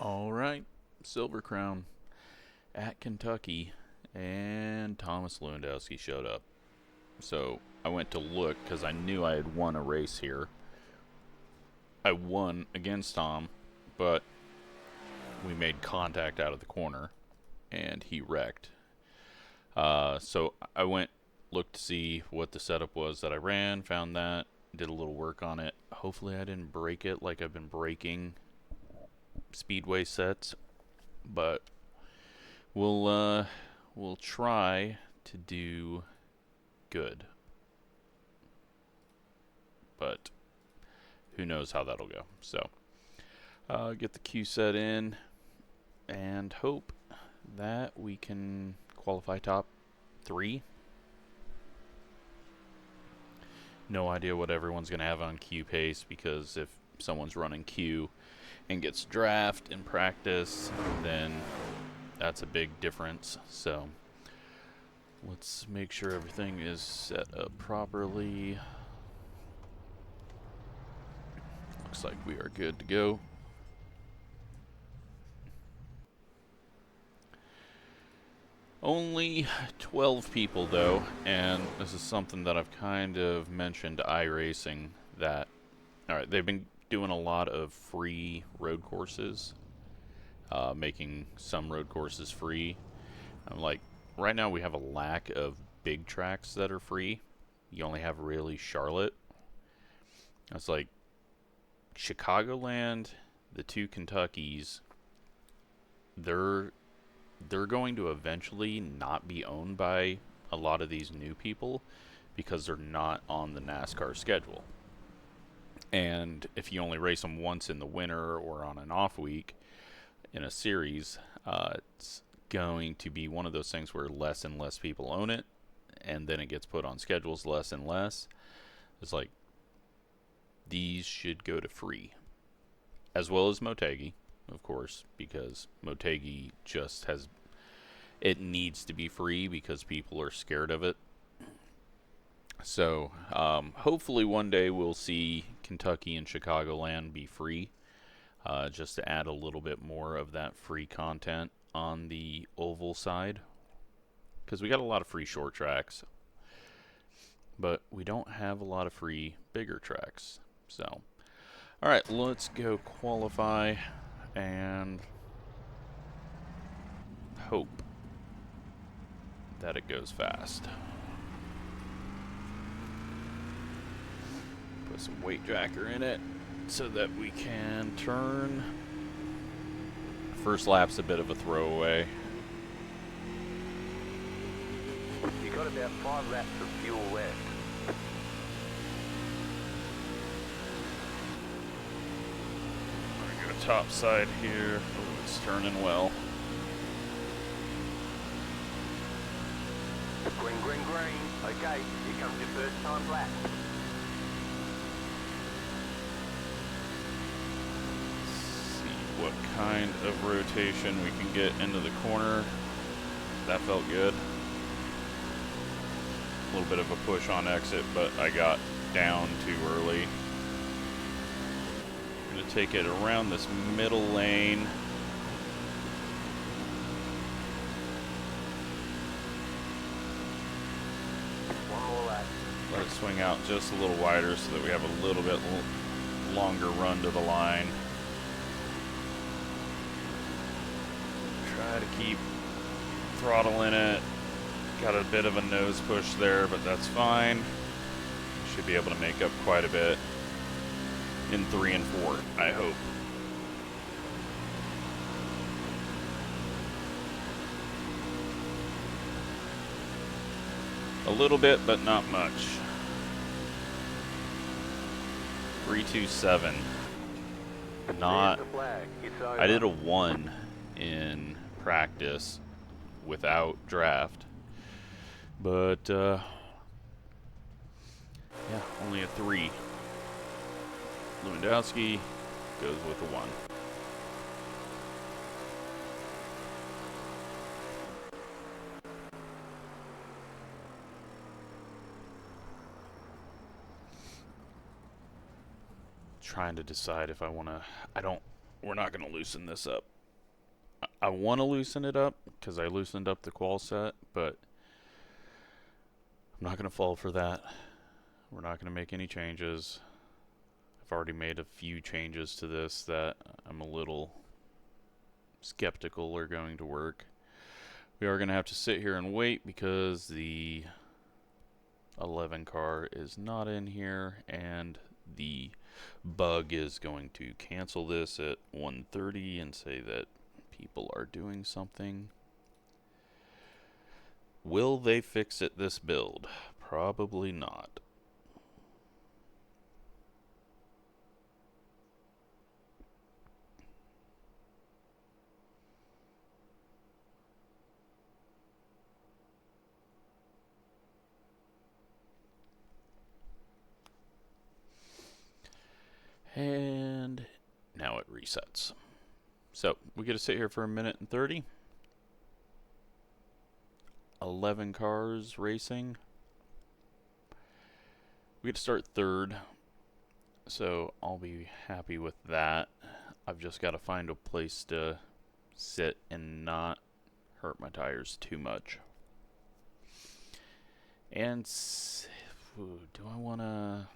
All right, Silver Crown at Kentucky, and Thomas Lewandowski showed up. So I went to look because I knew I had won a race here. I won against Tom, but we made contact out of the corner, and he wrecked. So I went, looked to see what the setup was that I ran, found that, did a little work on it. Hopefully I didn't break it like I've been breaking Speedway sets, but we'll try to do good. But who knows how that'll go. So get the Q set in and hope that we can qualify top 3. No idea what everyone's going to have on Q pace, because if someone's running Q and gets draft in practice, then that's a big difference. So let's make sure everything is set up properly. Looks like we are good to go. Only 12 people though, and this is something that I've kind of mentioned to iRacing, that alright, they've been doing a lot of free road courses, making some road courses free. I'm like, right now we have a lack of big tracks that are free. You only have really Charlotte. It's like Chicagoland, the 2 Kentuckys, they're going to eventually not be owned by a lot of these new people because they're not on the NASCAR schedule. And if you only race them once in the winter or on an off week in a series, it's going to be one of those things where less and less people own it, and then it gets put on schedules less and less. It's like, these should go to free, as well as Motegi, of course, because Motegi just has, it needs to be free because people are scared of it. So hopefully one day we'll see Kentucky and Chicagoland be free, just to add a little bit more of that free content on the oval side, because we got a lot of free short tracks, but we don't have a lot of free bigger tracks. So alright, let's go qualify and hope that it goes fast. Put some weight jacker in it so that we can turn. First lap's a bit of a throwaway. You got about 5 laps of fuel left. We're gonna go top side here. Oh, it's turning well. Green, green, green. Okay, here comes your first time lap. See what kind of rotation we can get into the corner. That felt good. A little bit of a push on exit, but I got down too early. I'm gonna take it around this middle lane. Let it swing out just a little wider so that we have a little bit longer run to the line. Try to keep throttle in it. Got a bit of a nose push there, but that's fine. Should be able to make up quite a bit in 3 and 4, I hope. A little bit, but not much. 327. Not. I did a 1 in practice without draft, but yeah, only a 3. Lewandowski goes with a 1. Trying to decide if I want to. I don't we're not going to loosen this up. I want to loosen it up because I loosened up the qual set, but I'm not going to fall for that. We're not going to make any changes. I've already made a few changes to this that I'm a little skeptical are going to work. We are going to have to sit here and wait because the 11 car is not in here, and the bug is going to cancel this at 1:30 and say that people are doing something. Will they fix it this build? Probably not. And now it resets. So we get to sit here for 1:30. 11 cars racing. We get to start third, so I'll be happy with that. I've just got to find a place to sit and not hurt my tires too much. And do I want to...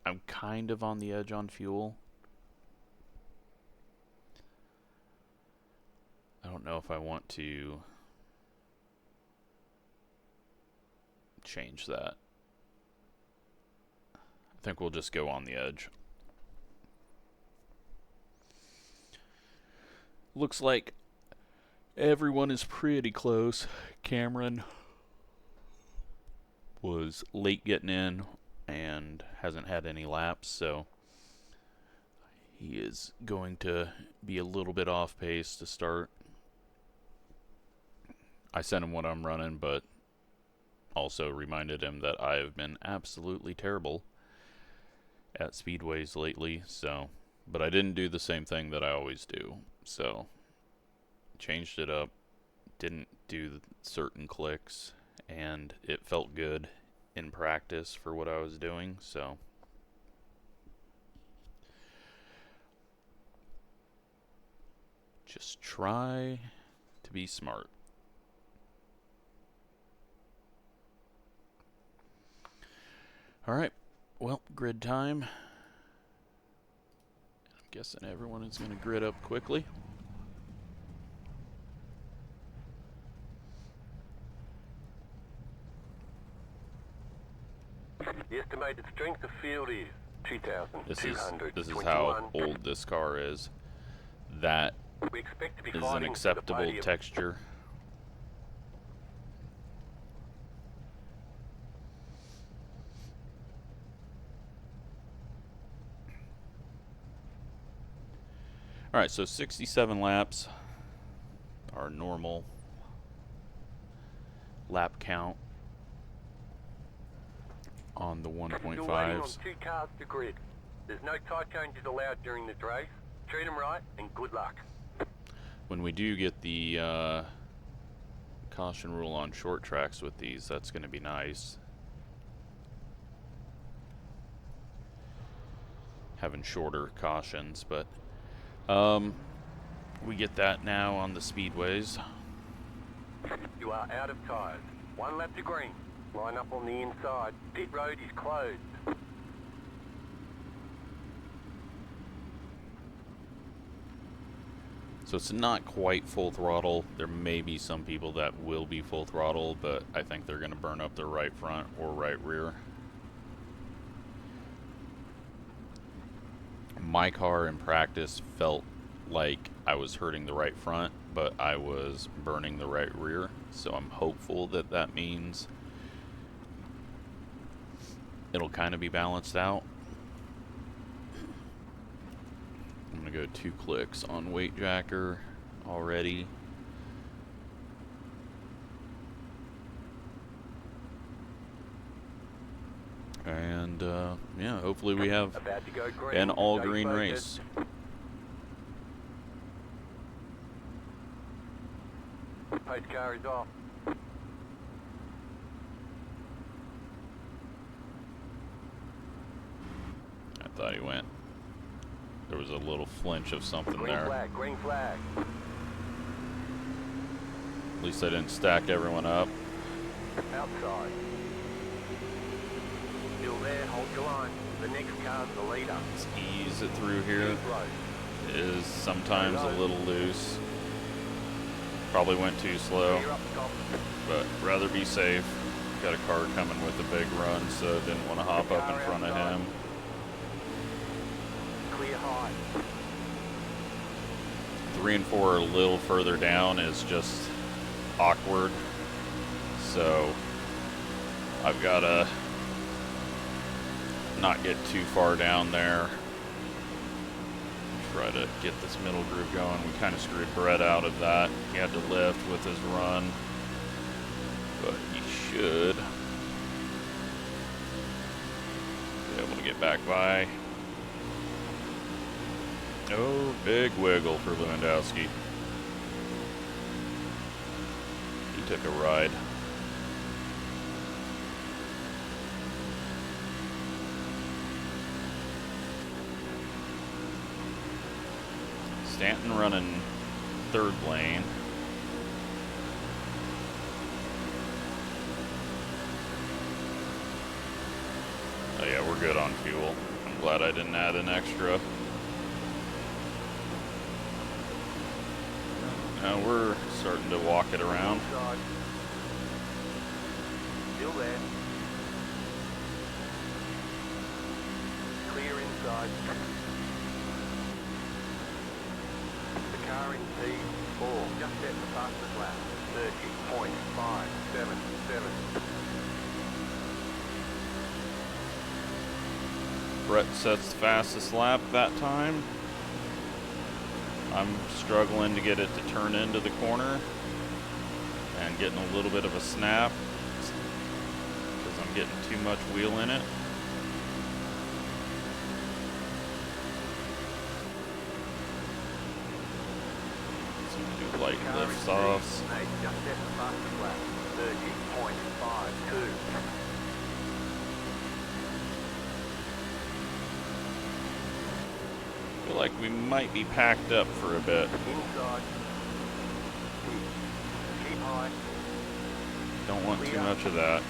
I'm kind of on the edge on fuel. I don't know if I want to change that. I think we'll just go on the edge. Looks like everyone is pretty close. Cameron was late getting in and hasn't had any laps, so he is going to be a little bit off pace to start. I sent him what I'm running, but also reminded him that I have been absolutely terrible at speedways lately, so, but I didn't do the same thing that I always do, so changed it up, didn't do certain clicks, and it felt good in practice for what I was doing, so just try to be smart. Alright, well, grid time. I'm guessing everyone is going to grid up quickly. The estimated strength of field is 2,200. This is how old this car is. That We expect to be is an fighting for the acceptable podium. texture. Alright, so 67 laps, our normal lap count on the You're waiting on 1.5s. 2 cars to grid. There's no tire changes allowed during this race. Treat them right and good luck. When we do get the caution rule on short tracks with these, that's going to be nice. Having shorter cautions, but we get that now on the speedways. You are out of tyres. 1 lap to green. Line up on the inside. Pit road is closed. So it's not quite full throttle. There may be some people that will be full throttle, but I think they're going to burn up their right front or right rear. My car in practice felt like I was hurting the right front, but I was burning the right rear. So I'm hopeful that that means it'll kind of be balanced out. I'm going to go 2 clicks on weight jacker already. And yeah, hopefully we have About to go green. an all Stay green focused. race. Pace car is off. I thought he went. There was a little flinch of something Green there. flag, green flag. At least I didn't stack everyone up. Outside. Still there, hold your line. The next car's the leader. Let's ease it through here. Keep low. It is sometimes a little loose. Probably went too slow, Clear up top. but rather be safe. Got a car coming with a big run, so didn't want to hop up in front of him. Clear high. 3 and 4 are a little further down, is just awkward. So I've got to not get too far down there. Try to get this middle group going. We kind of screwed Brett out of that. He had to lift with his run, but he should be able to get back by. Oh, big wiggle for Lewandowski. He took a ride. Stanton running third lane. Oh yeah, we're good on fuel. I'm glad I didn't add an extra. Now we're starting to walk it around. Inside. Still there. Clear inside. The car in P4 just set the fastest lap. 30.577. Brett sets the fastest lap that time. I'm struggling to get it to turn into the corner and getting a little bit of a snap because I'm getting too much wheel in it. Some do light lifts offs. They just set the fastest lap. 30.52. Feel like we might be packed up for a bit. Inside. Keep high. Don't want too much of that.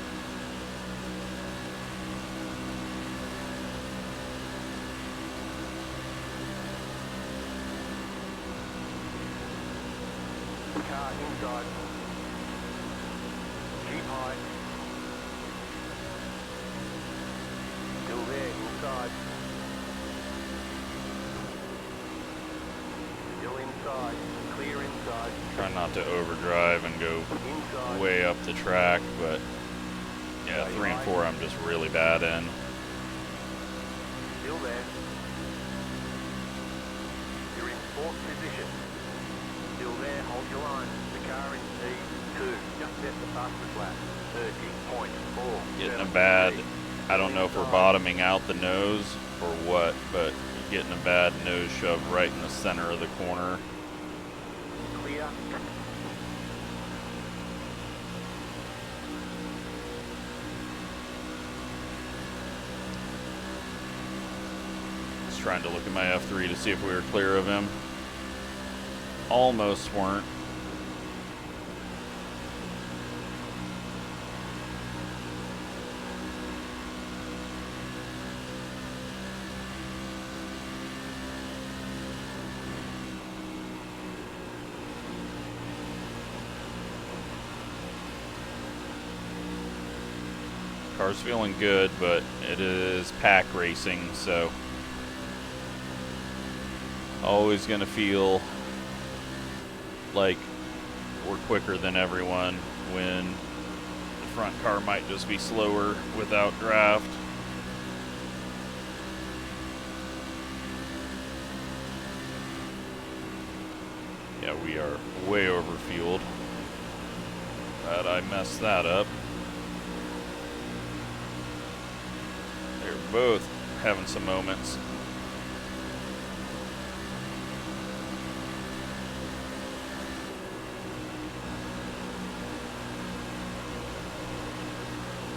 Car inside. Keep high. Still there, inside. Still inside. Clear inside. Try not to overdrive and go Inside. way up the track, but yeah, 3 and 4 I'm just really bad in. Still there. You're in fourth position. Still there, hold your line. The car in P2. Just set the fastest lap. 30.4. Getting a bad, I don't know if we're bottoming out the nose or what, but getting a bad nose shove right in the center of the corner. Clear. Just trying to look at my F3 to see if we were clear of him. Almost weren't. Car's feeling good, but it is pack racing, so always gonna feel like we're quicker than everyone when the front car might just be slower without draft. Yeah, we are way over fueled. Glad I messed that up. They're both having some moments.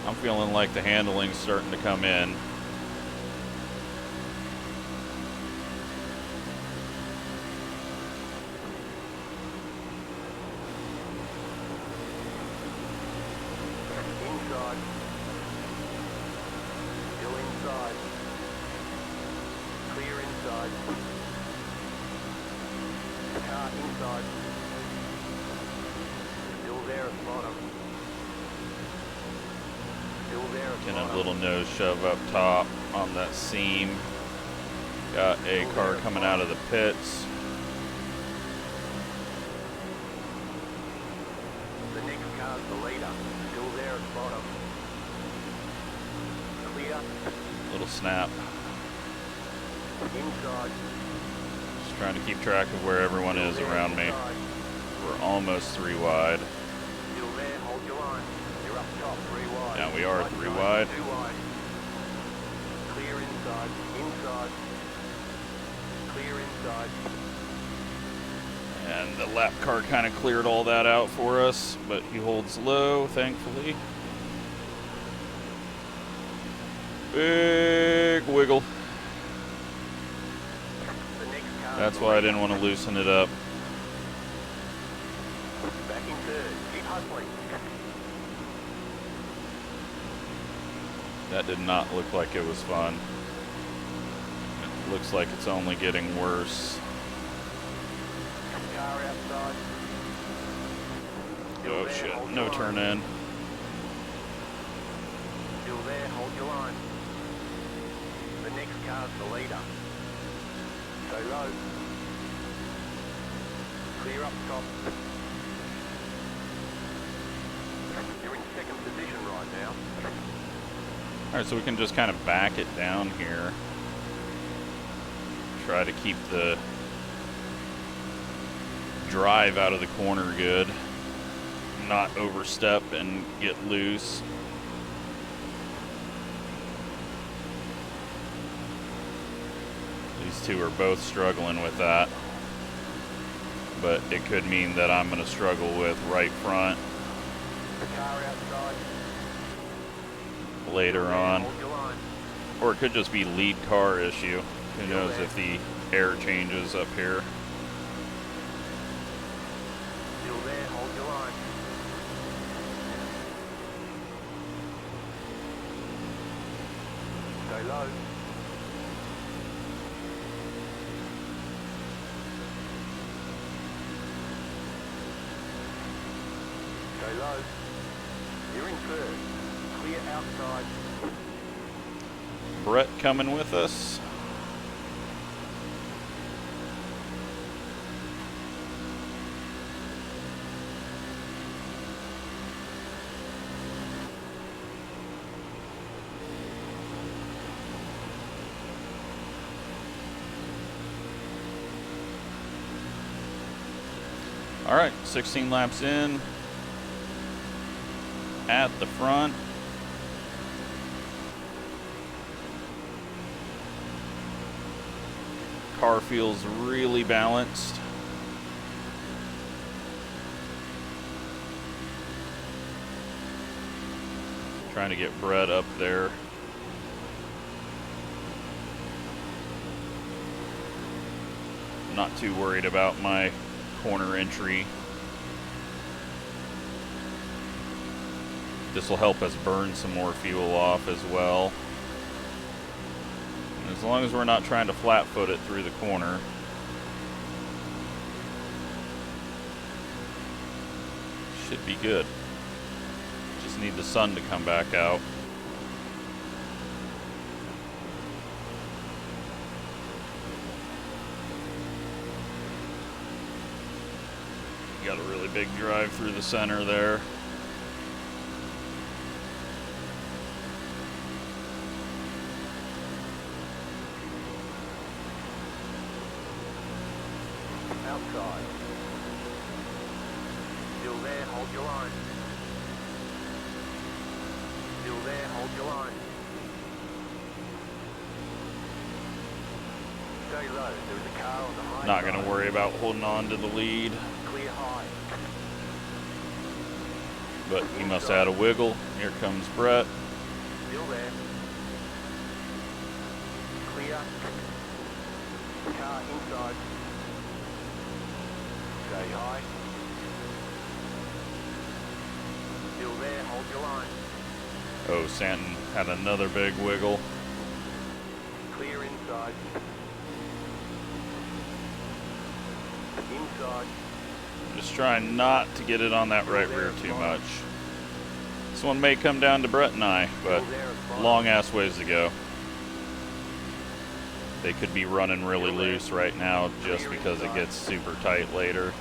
I'm feeling like the handling's starting to come in. outside. Still there at the bottom. Still there at the Getting bottom. a little nose shove up top on that seam. Got a car coming out of the pits. The next car's the leader. Still there at the bottom. Clear. Little snap. Inside. Just trying to keep track of where everyone is around me. We're almost 3 wide. Still there, hold your line. You're up top, 3 wide. Now we are Right 3 side, wide. 2 wide. Clear inside. Inside. Clear inside. And the lap car kind of cleared all that out for us, but he holds low, thankfully. Big wiggle. The next car. That's why I didn't want to loosen it up. Back in third. Keep hustling. That did not look like it was fun. It looks like it's only getting worse. Car outside. Still Oh there, shit, hold no your turn line. in. Still there, hold your line. The next car's the leader. Stay low. Clear up top. You're in second position right now. Alright, so we can just kind of back it down here. Try to keep the drive out of the corner good. Not overstep and get loose. These two are both struggling with that. But it could mean that I'm going to struggle with right front The car outside. later on. Hold your line. Or it could just be lead car issue. Who knows if the air changes up here. Still there, hold your line. Stay low. Stay low. You're in third. Clear outside. Brett coming with us. All right, 16 laps in at the front. Car feels really balanced. Trying to get Brett up there. Not too worried about my corner entry. This will help us burn some more fuel off as well. As long as we're not trying to flat foot it through the corner. Should be good. Just need the sun to come back out. Got a really big drive through the center there. Outside. Still there, hold your line. Still there, hold your line. Stay low, there's a car on the high Not side. going to worry about holding on to the lead, Clear high. but he must have had a wiggle. Here comes Brett. Still there. Clear. Car inside. Stay high. Still there, hold your line. Oh, Stanton had another big wiggle. Clear inside. Inside. Just trying not to get it on that right rear too much. This one may come down to Brett and I, but long ass ways to go. They could be running really loose right now just because it gets super tight later.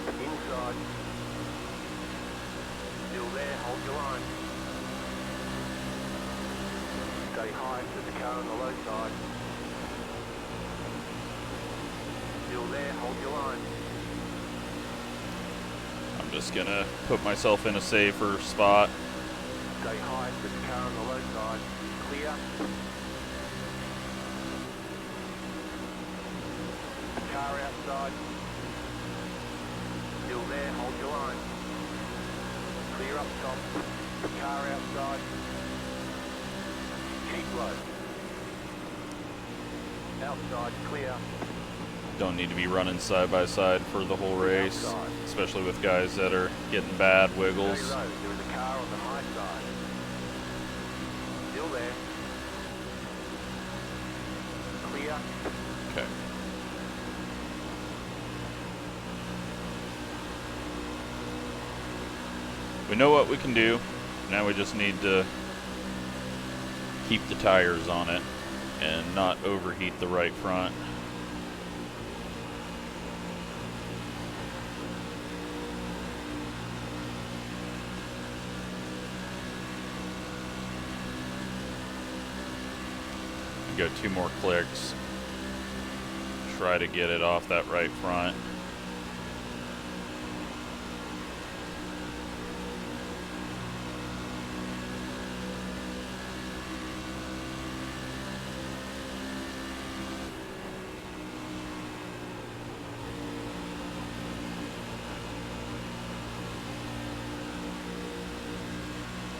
Inside. Still there, hold your line. Stay high with the car on the low side. Still there, hold your line. I'm just gonna put myself in a safer spot. Stay high with the car on the low side. Clear. Car outside. Still there, hold your line. Clear up top. Car outside. Keep low. Outside, clear. Don't need to be running side by side for the whole race, especially with guys that are getting bad wiggles. Stay low. There is a car on the high side. Still there. Clear. Okay. We know what we can do. Now we just need to keep the tires on it and not overheat the right front. Go 2 more clicks. Try to get it off that right front.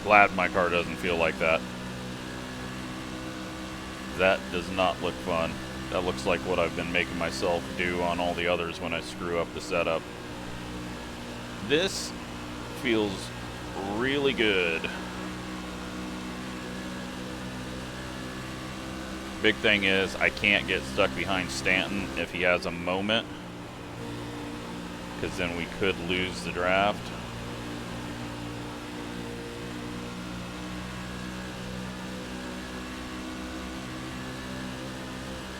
Glad my car doesn't feel like that. That does not look fun. That looks like what I've been making myself do on all the others when I screw up the setup. This feels really good. Big thing is I can't get stuck behind Stanton if he has a moment, because then we could lose the draft.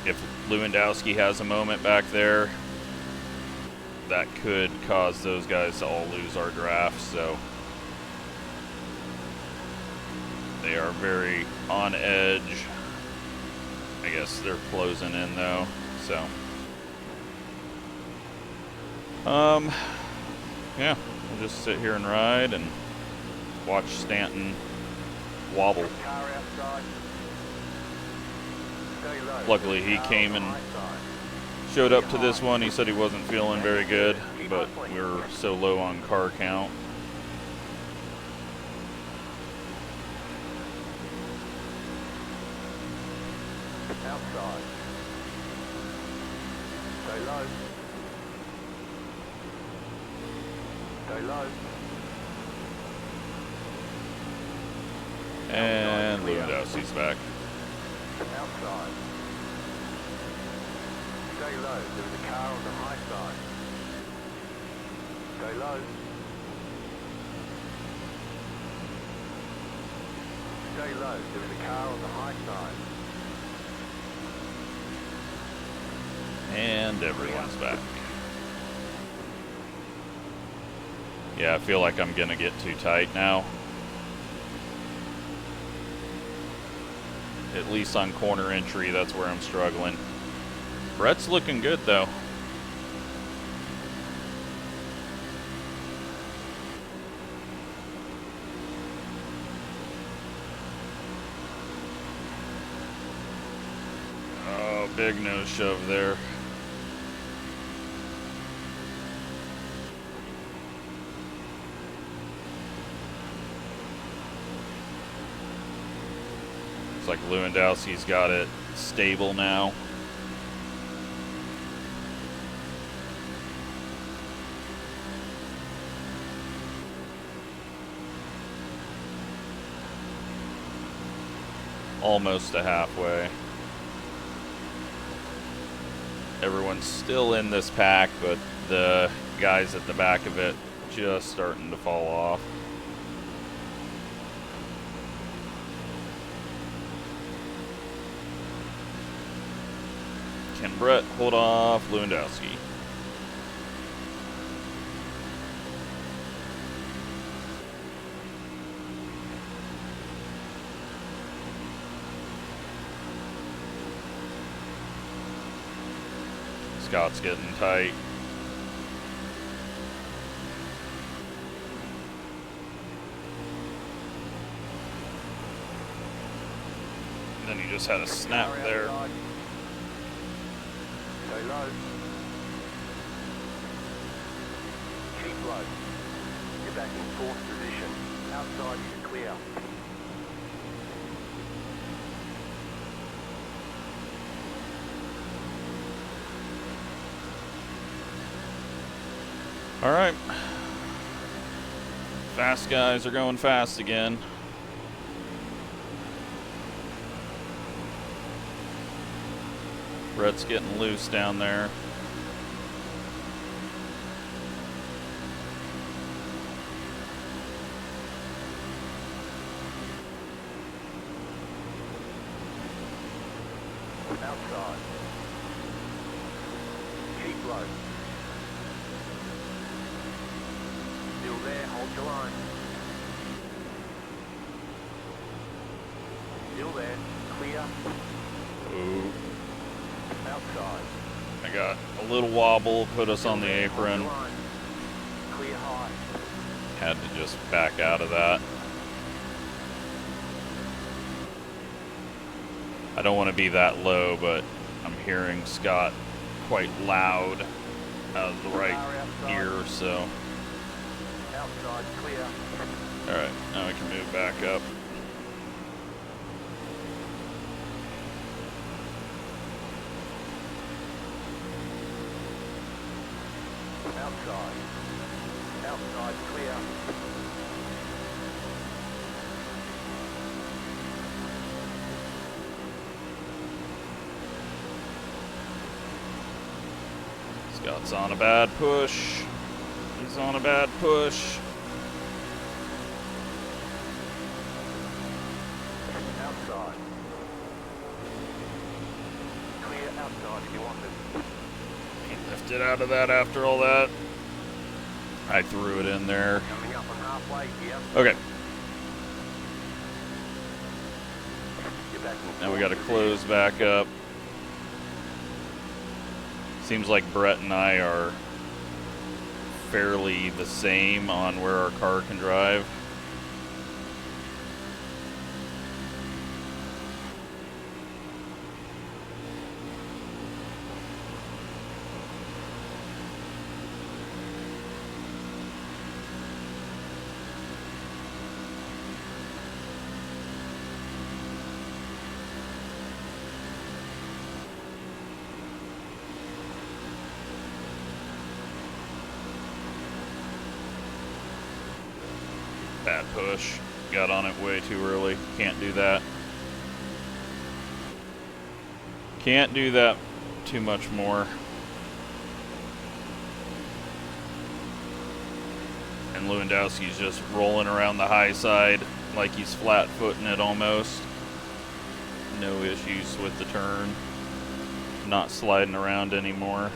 If Lewandowski has a moment back there, that could cause those guys to all lose our draft, so they are very on edge. I guess they're closing in though, so yeah, we'll just sit here and ride and watch Stanton wobble. Luckily he came and showed up to this one. He said he wasn't feeling very good, but we were so low on car count. Outside. Stay low. Stay low. And Lewandowski's back. Outside. Stay low. There's a car on the high side. Stay low. Stay low. There's a car on the high side. And everyone's back. Yeah, I feel like I'm gonna get too tight now. At least on corner entry, that's where I'm struggling. Brett's looking good though. Oh, big nose shove there. Looks like Lewandowski's got it stable now. Almost to halfway. Everyone's still in this pack, but the guys at the back of it just starting to fall off. Can Brett hold off Lewandowski? Scott's getting tight. And then he just had a snap there. Go low. Keep low. You're back in fourth position. Outside is clear. All right. Fast guys are going fast again. Brett's getting loose down there. Outside. Keep low. Still there, hold your line. Still there, clear. Ooh. Outside. I got a little wobble, put us on the apron. Clear high. Had to just back out of that. I don't want to be that low, but I'm hearing Scott quite loud out of the right ear, so. Outside, clear. Alright, now we can move back up. Outside. Outside, clear. Scott's on a bad push. He's on a bad push. Outside. Clear outside if you want it. He lifted out of that after all that. I threw it in there. Coming up on halfway here. Okay, You're back in now we got to fourth close back up. Seems like Brett and I are fairly the same on where our car can drive. Bad push. Got on it way too early. Can't do that. Can't do that too much more. And Lewandowski's just rolling around the high side like he's flat-footing it almost. No issues with the turn. Not sliding around anymore.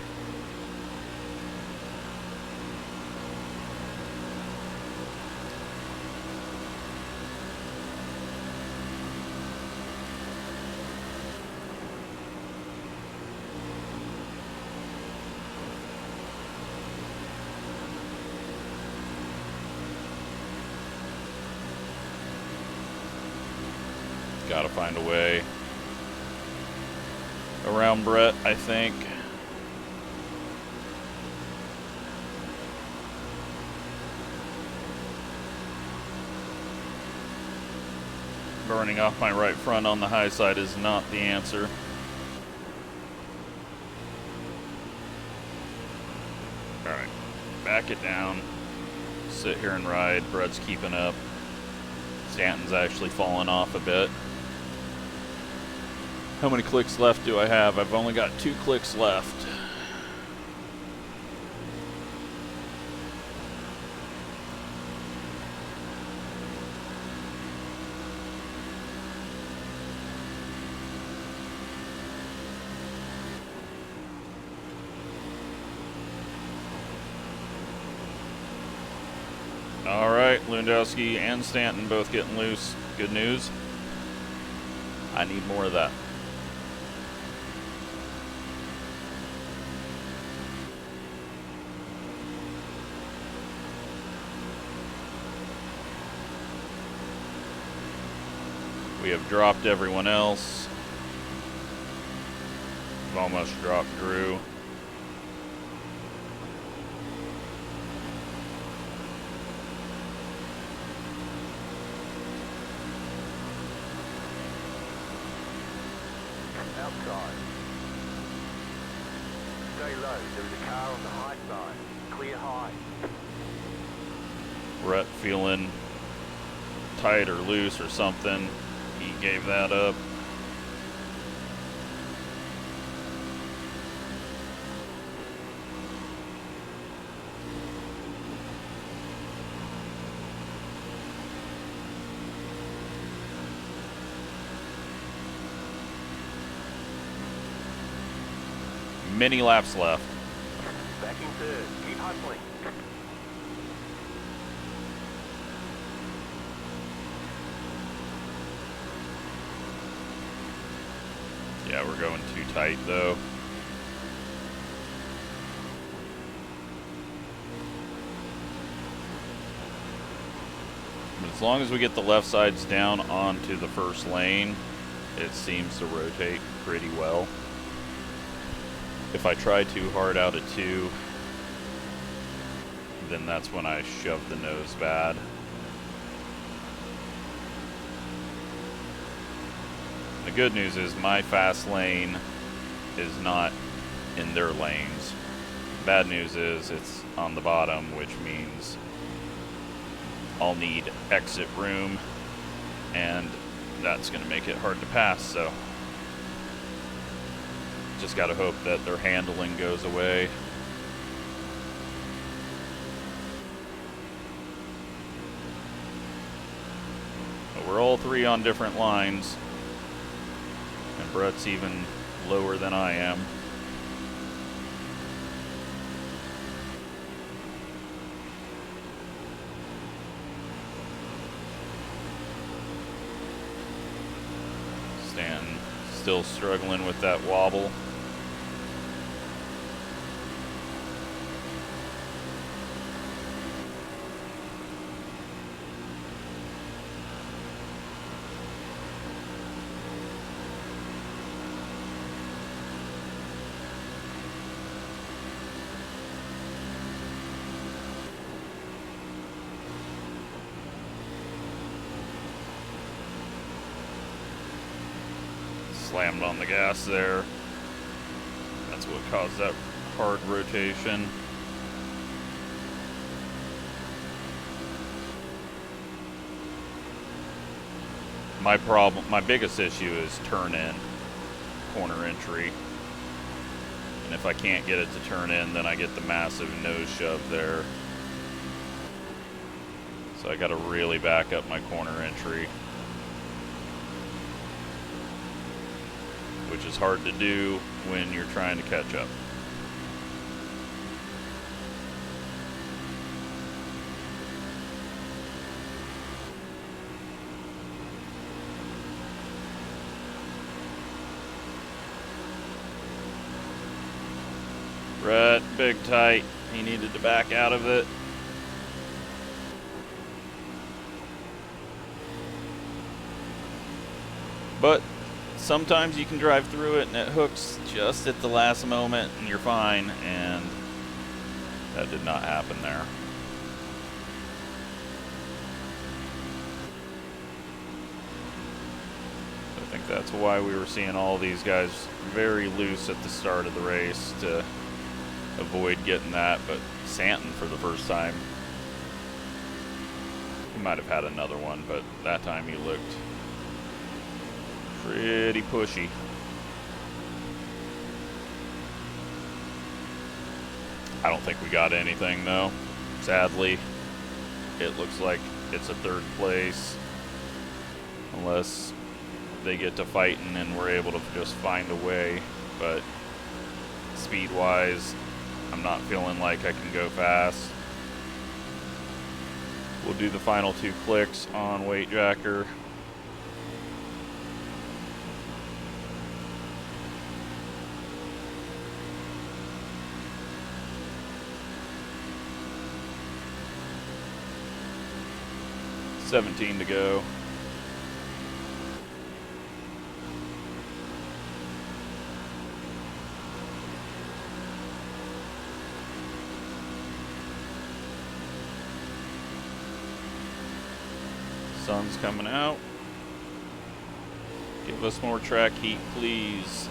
Got to find a way around Brett, I think. Burning off my right front on the high side is not the answer. Alright, back it down. Sit here and ride. Brett's keeping up. Stanton's actually fallen off a bit. How many clicks left do I have? I've only got 2 clicks left. Alright, Lewandowski and Stanton both getting loose. Good news. I need more of that. We have dropped everyone else. We've almost dropped Drew. Outside. Stay low. There is a car on the high side. Clear high. Brett feeling tight or loose or something. He gave that up. Many laps left. Back in third. Keep hustling. Yeah, we're going too tight though. But as long as we get the left sides down onto the first lane, it seems to rotate pretty well. If I try too hard out of 2, then that's when I shove the nose bad. The good news is my fast lane is not in their lanes. Bad news is it's on the bottom, which means I'll need exit room, and that's going to make it hard to pass, so just got to hope that their handling goes away. But we're all 3 on different lines, and Brett's even lower than I am. Stanton still struggling with that wobble. Slammed on the gas there. That's what caused that hard rotation. My biggest issue is turn in, corner entry. And if I can't get it to turn in, then I get the massive nose shove there. So I gotta really back up my corner entry, which is hard to do when you're trying to catch up. Brett, big tight. He needed to back out of it. But sometimes you can drive through it and it hooks just at the last moment and you're fine, and that did not happen there. I think that's why we were seeing all these guys very loose at the start of the race to avoid getting that, but Stanton for the first time, he might have had another one, but that time he looked pretty pushy. I don't think we got anything though. Sadly, it looks like it's a 3rd place, unless they get to fighting and we're able to just find a way. But speed-wise, I'm not feeling like I can go fast. We'll do the final 2 clicks on weight jacker. $17 to go. Sun's coming out. Give us more track heat, please.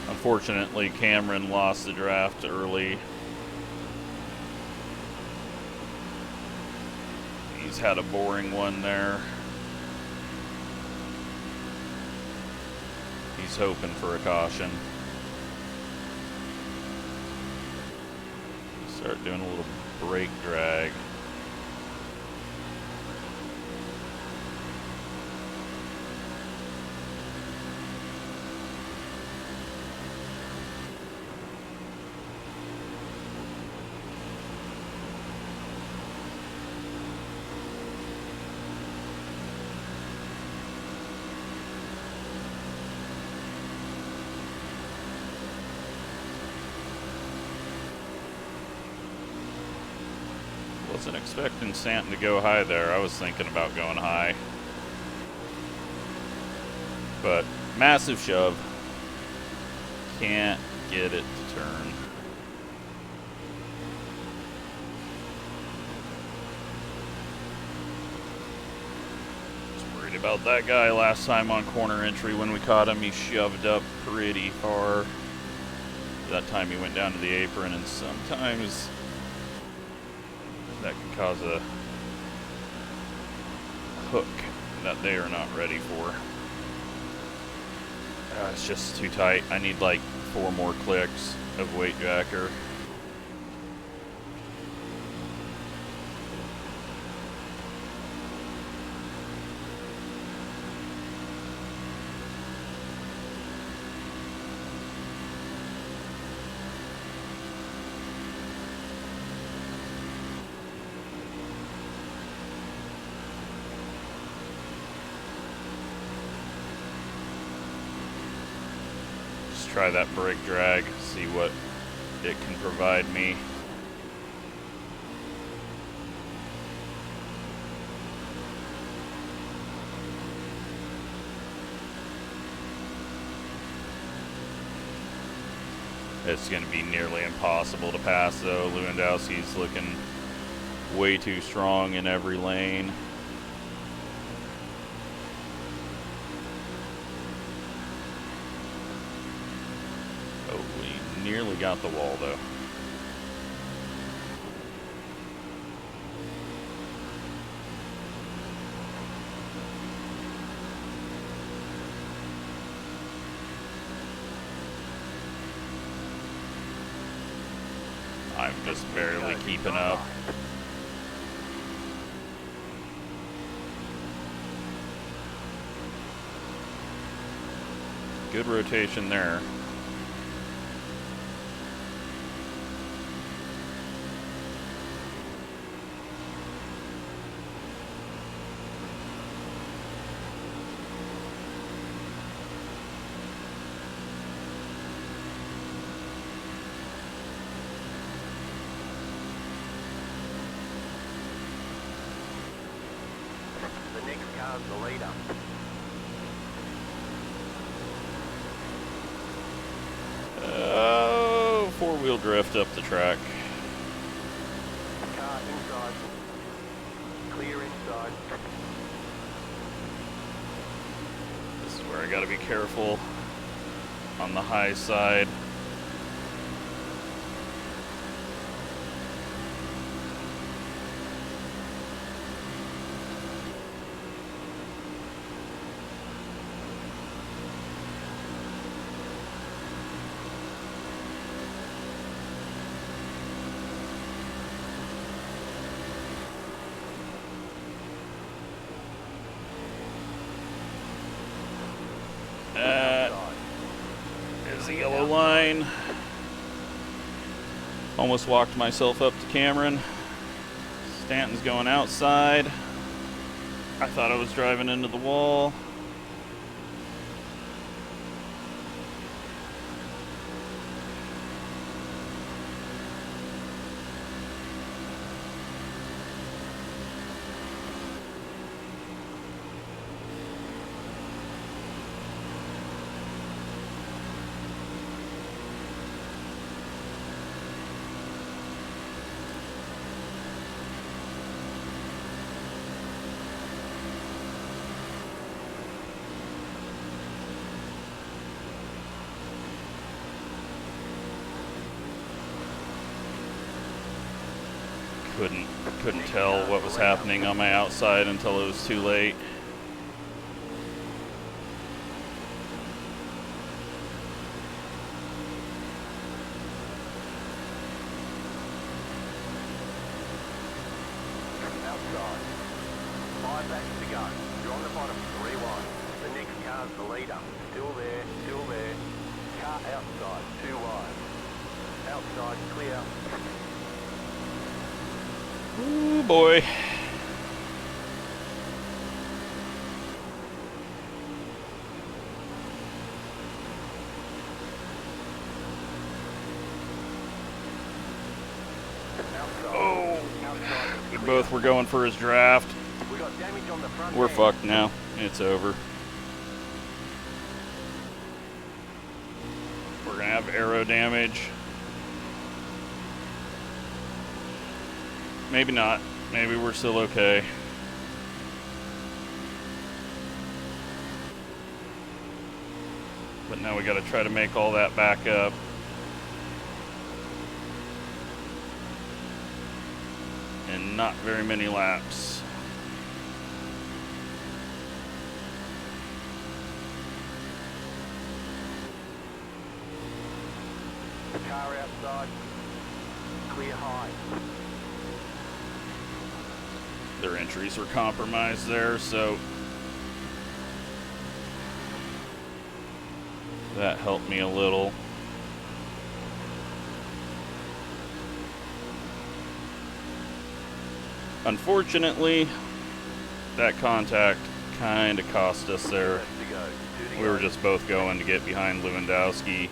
Unfortunately, Cameron lost the draft early. He's had a boring one there. He's hoping for a caution. Start doing a little brake drag. Wasn't expecting Stanton to go high there. I was thinking about going high. But massive shove. Can't get it to turn. Was worried about that guy last time on corner entry when we caught him. He shoved up pretty far. That time he went down to the apron, and sometimes that can cause a hook that they are not ready for. It's just too tight. I need like 4 more clicks of weight jacker. Try that brake drag, see what it can provide me. It's going to be nearly impossible to pass though. Lewandowski's looking way too strong in every lane. Nearly got the wall though. I'm just barely keeping up. Good rotation there. The leader. Oh, 4-wheel drift up the track. Car inside. Clear inside. This is where I gotta be careful on the high side. yellow line. Almost walked myself up to Cameron. Stanton's going outside. I thought I was driving into the wall. Couldn't tell what was happening on my outside until it was too late. Outside. 5 laps to go. You're on the bottom, 3 wide. The next car's the leader. Still there, still there. Car outside, 2 wide. Outside, clear. Ooh, boy. Oh, we both were going for his draft. We got damage on the front We're end. fucked now. It's over. We're gonna have aero damage. Maybe not. Maybe we're still okay. But now we gotta try to make all that back up. And not very many laps. Car outside, clear high. Their entries were compromised there, so that helped me a little. Unfortunately, that contact kind of cost us there. We were just both going to get behind Lewandowski.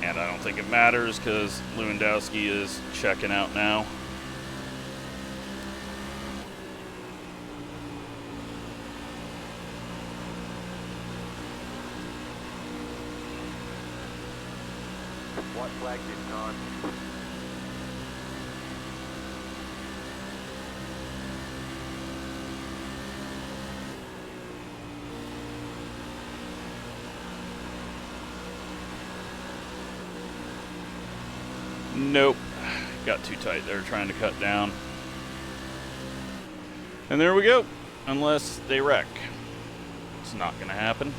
And I don't think it matters because Lewandowski is checking out now. White flag this time. Nope. Got too tight there trying to cut down. And there we go. Unless they wreck. It's not going to happen.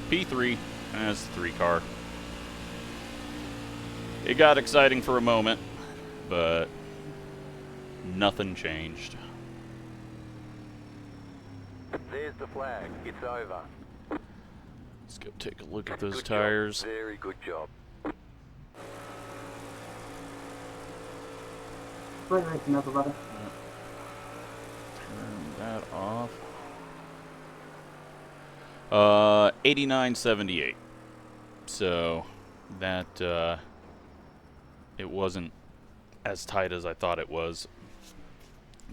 P3 as the 3 car. It got exciting for a moment, but nothing changed. There's the flag. It's over. Let's go take a look at those tires. Job. Very good job. Turn that off. 89.78. So that it wasn't as tight as I thought it was,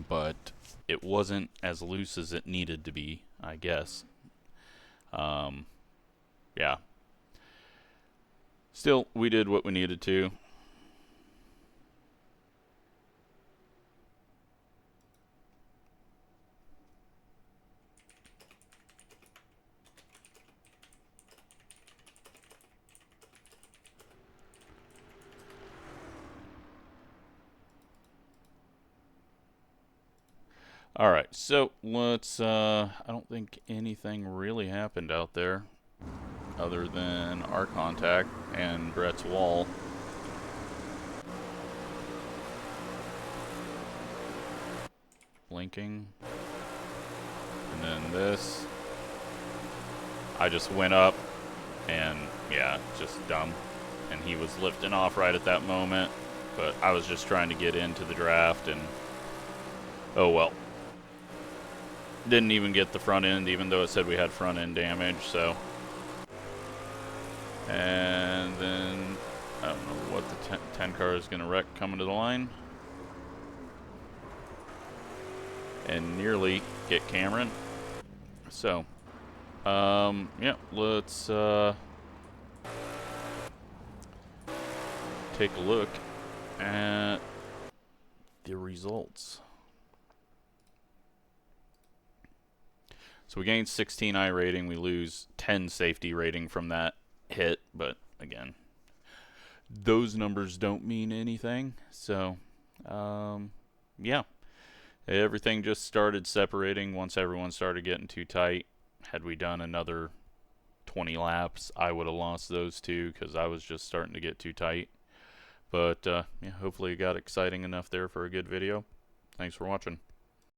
but it wasn't as loose as it needed to be, I guess. Yeah. Still, we did what we needed to. All right, so let's, I don't think anything really happened out there other than our contact and Brett's wall. blinking. And then this. I just went up, and yeah, just dumb. And he was lifting off right at that moment, but I was just trying to get into the draft, and oh well. Didn't even get the front end, even though it said we had front end damage, so. And then, I don't know what the 10 car is going to wreck coming to the line. And nearly get Cameron. So, yeah, let's take a look at the results. So we gained 16 I rating, we lose 10 safety rating from that hit, but again, those numbers don't mean anything. So, yeah, everything just started separating once everyone started getting too tight. Had we done another 20 laps, I would have lost those two because I was just starting to get too tight. But yeah, hopefully it got exciting enough there for a good video. Thanks for watching.